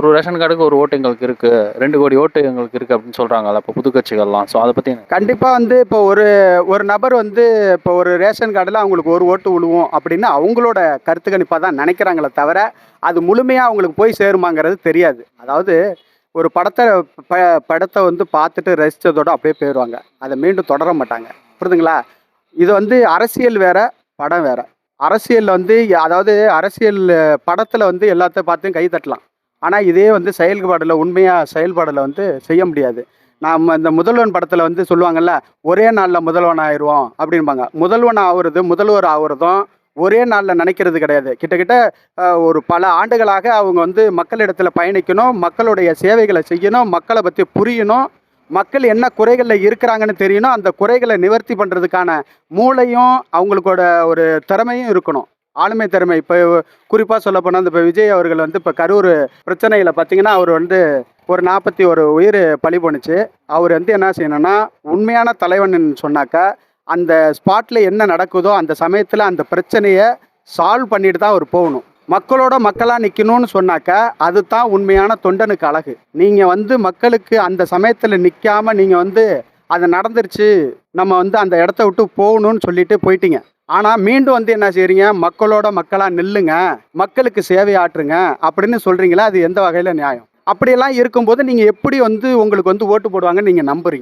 ஒரு ரேஷன் கார்டுக்கு ஒரு ஓட்டு எங்களுக்கு இருக்கு, 2 கோடி ஓட்டு எங்களுக்கு இருக்கு அப்படின்னு சொல்றாங்கல்ல இப்போ புது கட்சிகள்லாம். ஸோ அதை பத்தி கண்டிப்பாக வந்து இப்போ ஒரு ஒரு நபர் வந்து இப்போ ஒரு ரேஷன் கார்டில் அவங்களுக்கு ஒரு ஓட்டு விழுவும் அப்படின்னு அவங்களோட கருத்து கணிப்பாக தான் நினைக்கிறாங்களே தவிர அது முழுமையாக அவங்களுக்கு போய் சேருமாங்கிறது தெரியாது. அதாவது ஒரு படத்தை வந்து பார்த்துட்டு ரசித்ததோட அப்படியே போயிடுவாங்க, அதை மீண்டும் தொடர மாட்டாங்க. புரியுதுங்களா? இது வந்து அரசியல் வேற, படம் வேற. அரசியலில் வந்து அதாவது அரசியல் படத்தில் வந்து எல்லாத்தையும் பார்த்து கை தட்டலாம். ஆனால் இதே வந்து செயல்பாடில் உண்மையாக செயல்பாடில் வந்து செய்ய முடியாது. நம்ம இந்த முதல்வன் படத்தில் வந்து சொல்லுவாங்கல்ல, ஒரே நாளில் முதல்வன் ஆயிடுவோம் அப்படின்பாங்க. முதல்வர் ஆகுறதும் ஒரே நாளில் நினைக்கிறது கிடையாது. கிட்டத்தட்ட ஒரு பல ஆண்டுகளாக அவங்க வந்து மக்களிடத்தில் பயணிக்கணும், மக்களுடைய சேவைகளை செய்யணும், மக்களை பற்றி புரியணும், மக்கள் என்ன குறைகளில் இருக்கிறாங்கன்னு தெரியணும், அந்த குறைகளை நிவர்த்தி பண்ணுறதுக்கான மூளையும் அவங்களுக்கோட ஒரு திறமையும் இருக்கணும், ஆளுமை திறமை. இப்போ குறிப்பாக சொல்ல போனால் இப்போ விஜய் அவர்கள் வந்து இப்போ கரூர் பிரச்சனையில் பார்த்தீங்கன்னா அவர் வந்து ஒரு 41 உயிர் பலி போணுச்சு. அவர் வந்து என்ன செய்யணும்னா, உண்மையான தலைவன் சொன்னாக்கா அந்த ஸ்பாட்டில் என்ன நடக்குதோ அந்த சமயத்தில் அந்த பிரச்சனையை சால்வ் பண்ணிட்டு தான் அவர் போகணும். மக்களோட மக்களாக நிற்கணும்னு சொன்னாக்கா அது தான் உண்மையான தொண்டனுக்கு அழகு. நீங்கள் வந்து மக்களுக்கு அந்த சமயத்தில் நிற்காமல் நீங்கள் வந்து அது நடந்துருச்சு, நம்ம வந்து அந்த இடத்த விட்டு போகணும்னு சொல்லிட்டு போயிட்டீங்க. ஆனால் மீண்டும் வந்து என்ன செய்கிறீங்க, மக்களோட மக்களாக நில்லுங்க, மக்களுக்கு சேவை ஆற்றுங்க அப்படின்னு சொல்கிறீங்களா? அது எந்த வகையில் நியாயம்? அப்படியெல்லாம் இருக்கும்போது நீங்கள் எப்படி வந்து உங்களுக்கு வந்து ஓட்டு போடுவாங்கன்னு நீங்கள் நம்புறீங்க?